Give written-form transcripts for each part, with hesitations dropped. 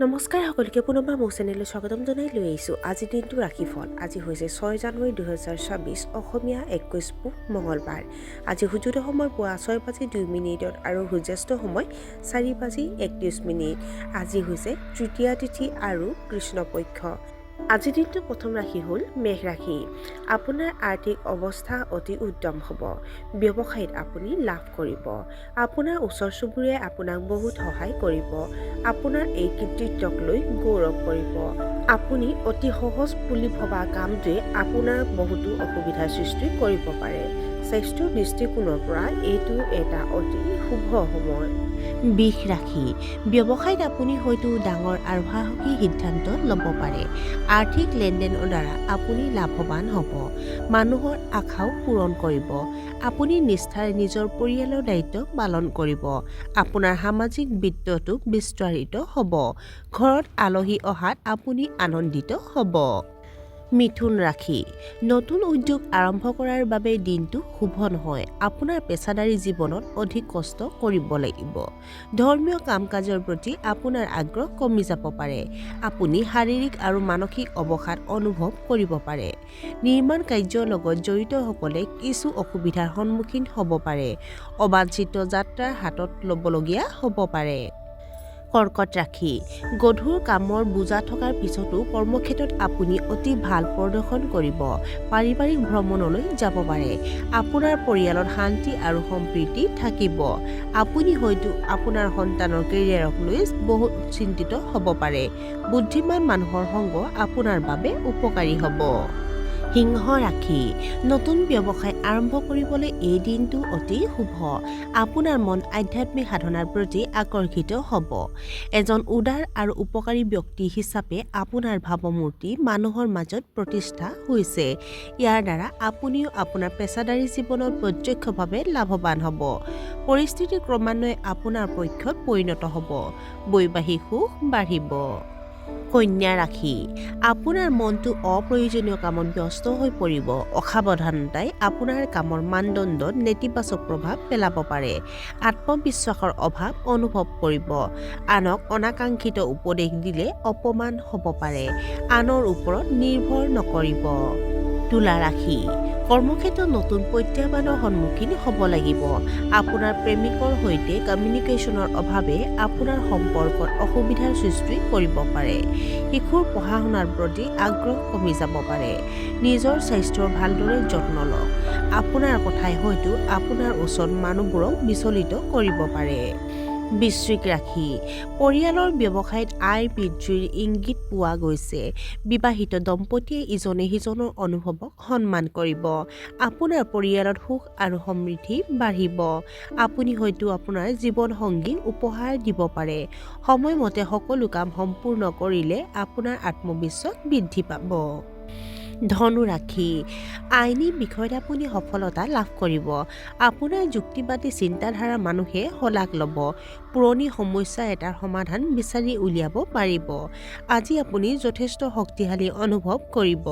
নমস্কাৰ সকলোকে পুনৰবাৰ মোৰ চেনেললৈ স্বাগতম জনাই লৈ আহিছোঁ আজিৰ দিনটো ৰাশিফল। আজি হৈছে 6 জানুৱাৰী 2026 অসমীয়া 21 পুহ মঙলবাৰ। আজি সূৰ্যোদয় সময় পুৱা 6:02 আৰু সূৰ্যাস্ত সময় 4:31। আজি হৈছে তৃতীয়া তিথি আৰু কৃষ্ণপক্ষ। আজিৰ দিনটোৰ প্ৰথম ৰাশি হ'ল মেষ ৰাশি। আপোনাৰ আৰ্থিক অৱস্থা অতি উত্তম হ'ব। ব্যৱসায়ত আপুনি লাভ কৰিব। আপোনাৰ ওচৰ চুবুৰীয়াই আপোনাক বহুত সহায় কৰিব। আপোনাৰ এই কৃতিত্বক লৈ গৌৰৱ কৰিব। আপুনি অতি সহজ বুলি ভবা কামটোৱে আপোনাৰ বহুতো অসুবিধাৰ সৃষ্টি কৰিব পাৰে। স্বাস্থ্যৰ দৃষ্টিকোণৰ পৰা এইটো এটা অতি শুভ সময়। বৃষ ৰাশি। ব্যৱসায়ত আপুনি হয়তো ডাঙৰ আৰু সাহসী সিদ্ধান্ত ল'ব পাৰে। আৰ্থিক লেনদেনৰ দ্বাৰা আপুনি লাভৱান হ'ব। মানুহৰ আশাও পূৰণ কৰিব। আপুনি নিষ্ঠাৰে নিজৰ পৰিয়ালৰ দায়িত্ব পালন কৰিব। আপোনাৰ সামাজিক বৃত্তটো বিস্তাৰিত হ'ব। ঘৰত আলহী অহাত আপুনি আনন্দিত হ'ব। মিথুন ৰাশি। নতুন উদ্যোগ আৰম্ভ কৰাৰ বাবে দিনটো শুভ নহয়। আপোনাৰ পেছাদাৰী জীৱনত অধিক কষ্ট কৰিব লাগিব। ধৰ্মীয় কাম-কাজৰ প্ৰতি আপোনাৰ আগ্ৰহ কমি যাব পাৰে। আপুনি শাৰীৰিক আৰু মানসিক অৱসাদ অনুভৱ কৰিব পাৰে। নিৰ্মাণ কাৰ্যৰ লগত জড়িতসকলে কিছু অসুবিধাৰ সন্মুখীন হ'ব পাৰে। অবাঞ্ছিত যাত্ৰা হাতত ল'বলগীয়া হ'ব পাৰে। কৰ্কট ৰাশি। গধুৰ কামৰ বোজা থকাৰ পিছতো কৰ্মক্ষেত্ৰত আপুনি অতি ভাল প্ৰদৰ্শন কৰিব। পাৰিবাৰিক ভ্ৰমণলৈ যাব পাৰে। আপোনাৰ পৰিয়ালত শান্তি আৰু সম্প্ৰীতি থাকিব। আপুনি হয়তো আপোনাৰ সন্তানৰ কেৰিয়াৰক লৈ বহুত চিন্তিত হ'ব পাৰে। বুদ্ধিমান মানুহৰ সংগ আপোনাৰ বাবে উপকাৰী হ'ব। সিংহ ৰাশি। নতুন ব্যৱসায় আৰম্ভ কৰিবলৈ এই দিনটো অতি শুভ। আপোনাৰ মন আধ্যাত্মিক সাধনাৰ প্ৰতি আকৰ্ষিত হ'ব। এজন উদাৰ আৰু উপকাৰী ব্যক্তি হিচাপে আপোনাৰ ভাৱমূৰ্তি মানুহৰ মাজত প্ৰতিষ্ঠা হৈছে। ইয়াৰ দ্বাৰা আপুনিও আপোনাৰ পেছাদাৰী জীৱনত প্ৰত্যক্ষভাৱে লাভৱান হ'ব। পৰিস্থিতি ক্ৰমান্বয়ে আপোনাৰ পক্ষত পৰিণত হ'ব। বৈবাহিক সুখ বাঢ়িব। কন্যা ৰাশি। আপোনাৰ মনটো অপ্ৰয়োজনীয় কামত ব্যস্ত হৈ পৰিব। অসাৱধানতাই আপোনাৰ কামৰ মানদণ্ডত নেতিবাচক প্ৰভাৱ পেলাব পাৰে। আত্মবিশ্বাসৰ অভাৱ অনুভৱ কৰিব। আনক অনাকাংক্ষিত উপদেশ দিলে অপমান হ'ব পাৰে। আনৰ ওপৰত নিৰ্ভৰ নকৰিব। তুলা ৰাশি। কৰ্মক্ষেত্ৰত নতুন প্ৰত্যাহ্বানৰ সন্মুখীন হ'ব লাগিব। আপোনাৰ প্ৰেমিকৰ সৈতে কমিউনিকেশ্যনৰ অভাৱে আপোনাৰ সম্পৰ্কত অসুবিধাৰ সৃষ্টি কৰিব পাৰে। শিশুৰ পঢ়া-শুনাৰ প্ৰতি আগ্ৰহ কমি যাব পাৰে। নিজৰ স্বাস্থ্যৰ ভালদৰে যত্ন লওক। আপোনাৰ কথাই হয়তো আপোনাৰ ওচৰত মানুহবোৰক বিচলিত কৰিব পাৰে। বৃশ্চিক ৰাশি। পৰিয়ালৰ ব্যৱসায়ত আয় বৃদ্ধিৰ ইংগিত পোৱা গৈছে। বিবাহিত দম্পতীয়ে ইজনে সিজনৰ অনুভৱক সন্মান কৰিব। আপোনাৰ পৰিয়ালত সুখ আৰু সমৃদ্ধি বাঢ়িব। আপুনি হয়তো আপোনাৰ জীৱনসংগীক উপহাৰ দিব পাৰে। সময়মতে সকলো কাম সম্পূৰ্ণ কৰিলে আপোনাৰ আত্মবিশ্বাস বৃদ্ধি পাব। ধনু ৰাশি। আইনী বিষয়ত আপুনি সফলতা লাভ কৰিব। আপোনাৰ যুক্তিবাদী চিন্তাধাৰা মানুহে শলাগ ল'ব। পুৰণি সমস্যা এটাৰ সমাধান বিচাৰি উলিয়াব পাৰিব। আজি আপুনি যথেষ্ট শক্তিশালী অনুভৱ কৰিব।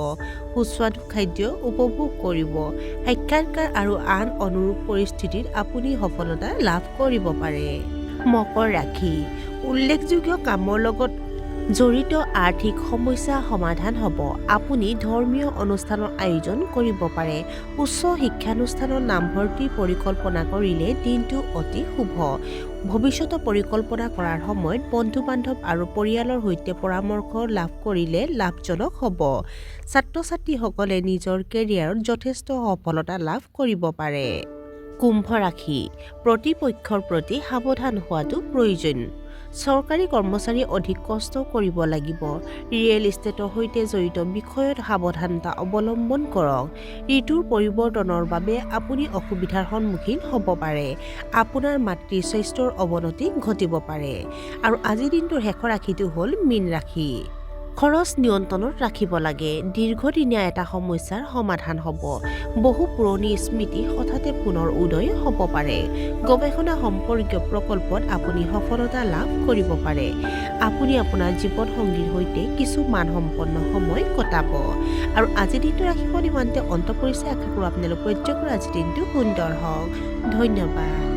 সুস্বাদু খাদ্য উপভোগ কৰিব। সাক্ষাৎকাৰ আৰু আন অনুৰূপ পৰিস্থিতিত আপুনি সফলতা লাভ কৰিব পাৰে। মকৰ ৰাশি। উল্লেখযোগ্য কামৰ লগত জড়িত আৰ্থিক সমস্যা সমাধান হ'ব। আপুনি ধৰ্মীয় অনুষ্ঠানৰ আয়োজন কৰিব পাৰে। উচ্চ শিক্ষানুষ্ঠানত নামভৰ্তিৰ পৰিকল্পনা কৰিলে দিনটো অতি শুভ। ভৱিষ্যতৰ পৰিকল্পনা কৰাৰ সময়ত বন্ধু-বান্ধৱ আৰু পৰিয়ালৰ সৈতে পৰামৰ্শ লাভ কৰিলে লাভজনক হ'ব। ছাত্ৰ-ছাত্ৰীসকলে নিজৰ কেৰিয়াৰত যথেষ্ট সফলতা লাভ কৰিব পাৰে। কুম্ভ ৰাশি। প্ৰতিপক্ষৰ প্ৰতি সাৱধান হোৱাটো প্ৰয়োজন। চৰকাৰী কৰ্মচাৰীয়ে অধিক কষ্ট কৰিব লাগিব। ৰিয়েল ইষ্টেটৰ সৈতে জড়িত বিষয়ত সাৱধানতা অৱলম্বন কৰক। ঋতুৰ পৰিৱৰ্তনৰ বাবে আপুনি অসুবিধাৰ সন্মুখীন হ'ব পাৰে। আপোনাৰ মাতৃৰ স্বাস্থ্যৰ অৱনতি ঘটিব পাৰে। আৰু আজিৰ দিনটোৰ শেষৰ ৰাশিটো হ'ল মীন ৰাশি। খৰচ নিয়ন্ত্ৰণত ৰাখিব লাগে। দীৰ্ঘদিনীয়া এটা সমস্যাৰ সমাধান হ'ব। বহু পুৰণি স্মৃতি হঠাতে পুনৰ উদয় হ'ব পাৰে। গৱেষণা সম্পৰ্কীয় প্ৰকল্পত আপুনি সফলতা লাভ কৰিব পাৰে। আপুনি আপোনাৰ জীৱনসংগীৰ সৈতে কিছু মানসম্পন্ন সময় কটাব। আৰু আজিৰ দিনটো ৰাশিফল ইমানতে অন্ত পৰিছে। আশা কৰোঁ আপোনালোক প্ৰত্যেকৰ আজিৰ দিনটো সুন্দৰ হওক। ধন্যবাদ।